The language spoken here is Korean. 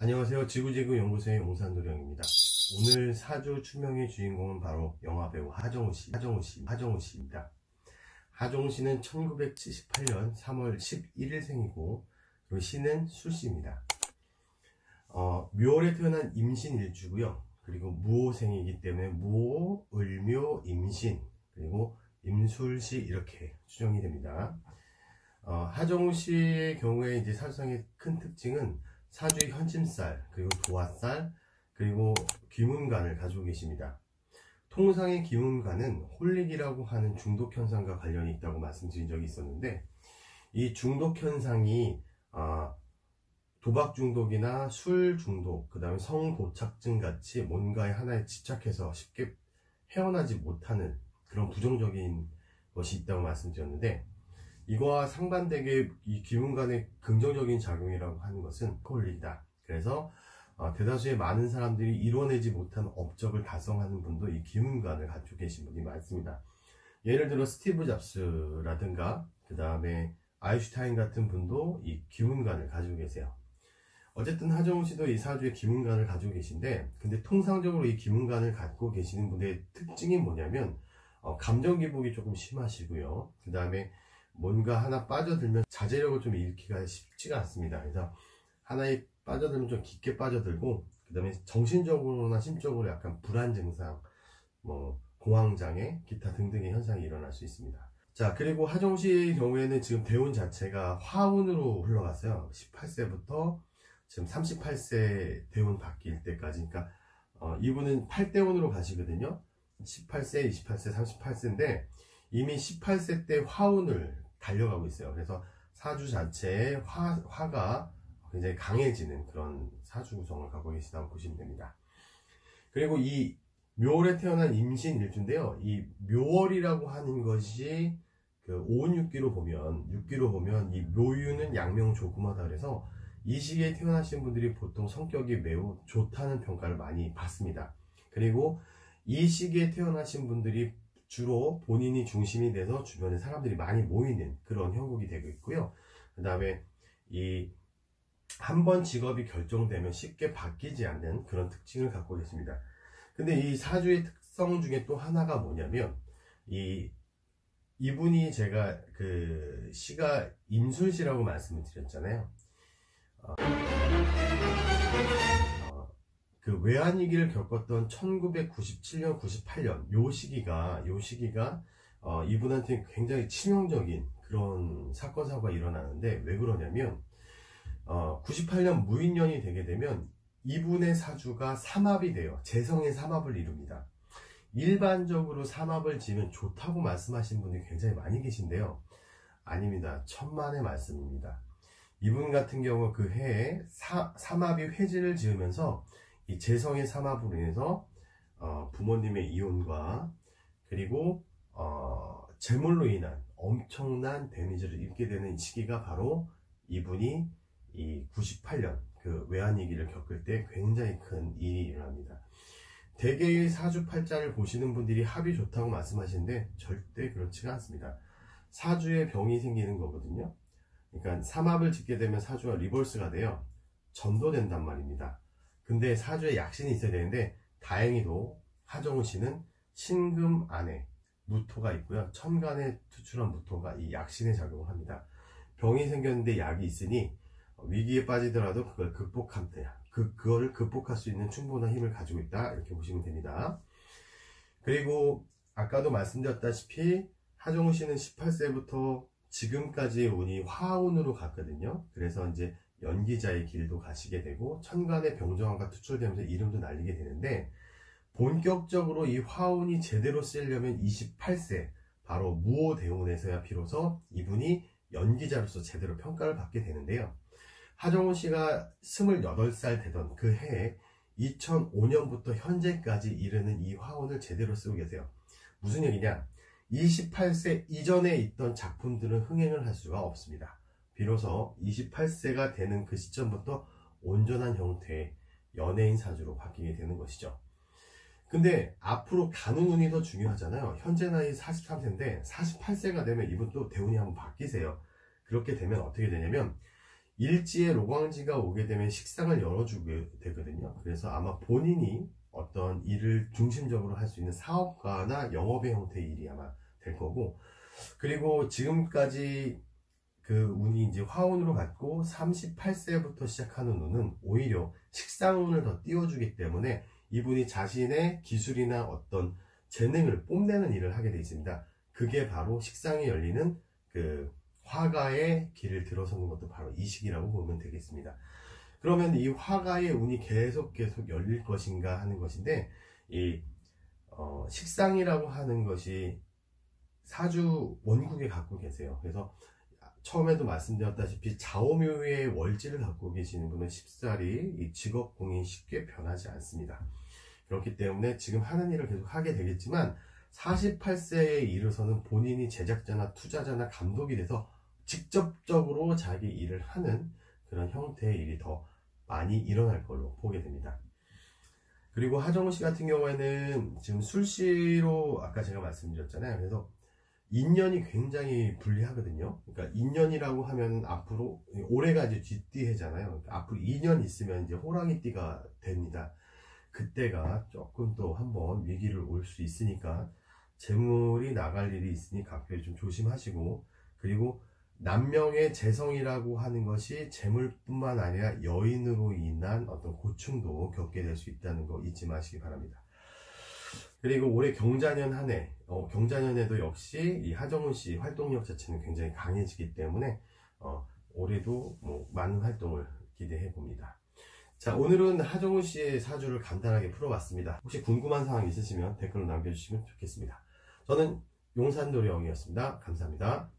안녕하세요. 지구지구 연구소의 용산도령입니다. 오늘 사주 추명의 주인공은 바로 영화배우 하정우씨입니다. 하정우씨는 1978년 3월 11일생이고 그리고 씨는 술씨입니다. 묘월에 태어난 임신일주고요. 그리고 무오생이기 때문에 무오, 을묘, 임신, 그리고 임술씨 이렇게 추정이 됩니다. 하정우씨의 경우에 이제 사주상의 큰 특징은 사주의 현심살, 그리고 도화살, 그리고 귀문관을 가지고 계십니다. 통상의 귀문관은 홀릭이라고 하는 중독 현상과 관련이 있다고 말씀드린 적이 있었는데, 이 중독 현상이 도박 중독이나 술 중독, 그 다음에 성도착증 같이 뭔가에 하나에 집착해서 쉽게 헤어나지 못하는 그런 부정적인 것이 있다고 말씀드렸는데, 이거와 상반되게 이 귀문관의 긍정적인 작용이라고 하는 것은 홀릭이다. 그래서 대다수의 많은 사람들이 이뤄내지 못한 업적을 달성하는 분도 이 귀문관을 가지고 계신 분이 많습니다. 예를 들어 스티브 잡스라든가 그 다음에 아인슈타인 같은 분도 이 귀문관을 가지고 계세요. 어쨌든 하정우씨도 이 사주에 귀문관을 가지고 계신데, 근데 통상적으로 이 귀문관을 갖고 계시는 분의 특징이 뭐냐면 감정 기복이 조금 심하시고요. 그 다음에 뭔가 하나 빠져들면 자제력을 좀 잃기가 쉽지가 않습니다. 그래서 하나에 빠져들면 좀 깊게 빠져들고, 그 다음에 정신적으로나 심적으로 약간 불안 증상, 공황장애, 기타 등등의 현상이 일어날 수 있습니다. 자, 그리고 하정우씨의 경우에는 지금 대운 자체가 화운으로 흘러갔어요. 18세부터 지금 38세 대운 바뀔 때까지. 그러니까 이분은 8대운으로 가시거든요. 18세, 28세, 38세인데 이미 18세 때 화운을 달려가고 있어요. 그래서 사주 자체에 화가 굉장히 강해지는 그런 사주 구성을 갖고 계시다고 보시면 됩니다. 그리고 이 묘월에 태어난 임신일주인데요. 이 묘월이라고 하는 것이 그 5운 6기로 보면 이 묘유는 양명 조금하다. 그래서 이 시기에 태어나신 분들이 보통 성격이 매우 좋다는 평가를 많이 받습니다. 그리고 이 시기에 태어나신 분들이 주로 본인이 중심이 돼서 주변에 사람들이 많이 모이는 그런 형국이 되고 있고요. 그 다음에 이 한 번 직업이 결정되면 쉽게 바뀌지 않는 그런 특징을 갖고 계십니다. 근데 이 사주의 특성 중에 또 하나가 뭐냐면 이분이 제가 그 시가 임술시라고 말씀을 드렸잖아요. 그 외환위기를 겪었던 1997년, 98년 요 시기가 이분한테 굉장히 치명적인 그런 사건 사고가 일어나는데, 왜 그러냐면 98년 무인년이 되게 되면 이분의 사주가 삼합이 돼요. 재성의 삼합을 이룹니다. 일반적으로 삼합을 지면 좋다고 말씀하신 분이 굉장히 많이 계신데요. 아닙니다. 천만의 말씀입니다. 이분 같은 경우 그 해에 삼합이 회지를 지으면서 이 재성의 삼합으로 인해서 부모님의 이혼과 그리고 재물로 인한 엄청난 데미지를 입게 되는 시기가 바로 이분이 이 98년 그 외환위기를 겪을 때 굉장히 큰 일이 일어납니다. 대개의 사주팔자를 보시는 분들이 합이 좋다고 말씀하시는데 절대 그렇지가 않습니다. 사주에 병이 생기는 거거든요. 그러니까 삼합을 짓게 되면 사주가 리버스가 돼요. 전도된단 말입니다. 근데 사주에 약신이 있어야 되는데, 다행히도 하정우씨는 신금 안에 무토가 있고요. 천간에 투출한 무토가 이 약신에 작용을 합니다. 병이 생겼는데 약이 있으니 위기에 빠지더라도 그거를 극복할 수 있는 충분한 힘을 가지고 있다, 이렇게 보시면 됩니다. 그리고 아까도 말씀드렸다시피 하정우씨는 18세부터 지금까지의 운이 화운으로 갔거든요. 그래서 이제 연기자의 길도 가시게 되고 천간의 병정화가 투출되면서 이름도 날리게 되는데, 본격적으로 이 화운이 제대로 쓰려면 28세 바로 무오대운에서야 비로소 이분이 연기자로서 제대로 평가를 받게 되는데요. 하정우씨가 28살 되던 그 해에 2005년부터 현재까지 이르는 이 화운을 제대로 쓰고 계세요. 무슨 얘기냐? 28세 이전에 있던 작품들은 흥행을 할 수가 없습니다. 비로소 28세가 되는 그 시점부터 온전한 형태의 연예인 사주로 바뀌게 되는 것이죠. 근데 앞으로 가는 운이 더 중요하잖아요. 현재 나이 43세인데 48세가 되면 이분 또 대운이 한번 바뀌세요. 그렇게 되면 어떻게 되냐면 일지에 로광지가 오게 되면 식상을 열어주게 되거든요. 그래서 아마 본인이 어떤 일을 중심적으로 할 수 있는 사업가나 영업의 형태의 일이 아마 될 거고, 그리고 지금까지 그 운이 이제 화운으로 갔고 38세부터 시작하는 운은 오히려 식상운을 더 띄워주기 때문에 이분이 자신의 기술이나 어떤 재능을 뽐내는 일을 하게 되어 있습니다. 그게 바로 식상이 열리는 그 화가의 길을 들어서는 것도 바로 이 시기라고 보면 되겠습니다. 그러면 이 화가의 운이 계속 열릴 것인가 하는 것인데, 이 식상이라고 하는 것이 사주 원국에 갖고 계세요. 그래서 처음에도 말씀드렸다시피 좌오묘의 월지를 갖고 계시는 분은 쉽사리 이 직업공이 쉽게 변하지 않습니다. 그렇기 때문에 지금 하는 일을 계속 하게 되겠지만 48세에 이르서는 본인이 제작자나 투자자나 감독이 돼서 직접적으로 자기 일을 하는 그런 형태의 일이 더 많이 일어날 걸로 보게 됩니다. 그리고 하정우 씨 같은 경우에는 지금 술시로 아까 제가 말씀드렸잖아요. 그래서 인연이 굉장히 불리하거든요. 그러니까 인연이라고 하면 앞으로 올해가 이제 쥐띠해잖아요. 그러니까 앞으로 2년 있으면 이제 호랑이띠가 됩니다. 그때가 조금 또 한번 위기를 올 수 있으니까 재물이 나갈 일이 있으니 각별히 좀 조심하시고, 그리고 남명의 재성이라고 하는 것이 재물뿐만 아니라 여인으로 인한 어떤 고충도 겪게 될 수 있다는 거 잊지 마시기 바랍니다. 그리고 올해 경자년 한 해, 경자년에도 역시 이 하정우 씨 활동력 자체는 굉장히 강해지기 때문에 올해도 뭐 많은 활동을 기대해 봅니다. 자, 오늘은 하정우 씨의 사주를 간단하게 풀어봤습니다. 혹시 궁금한 사항 있으시면 댓글로 남겨주시면 좋겠습니다. 저는 용산도령이었습니다. 감사합니다.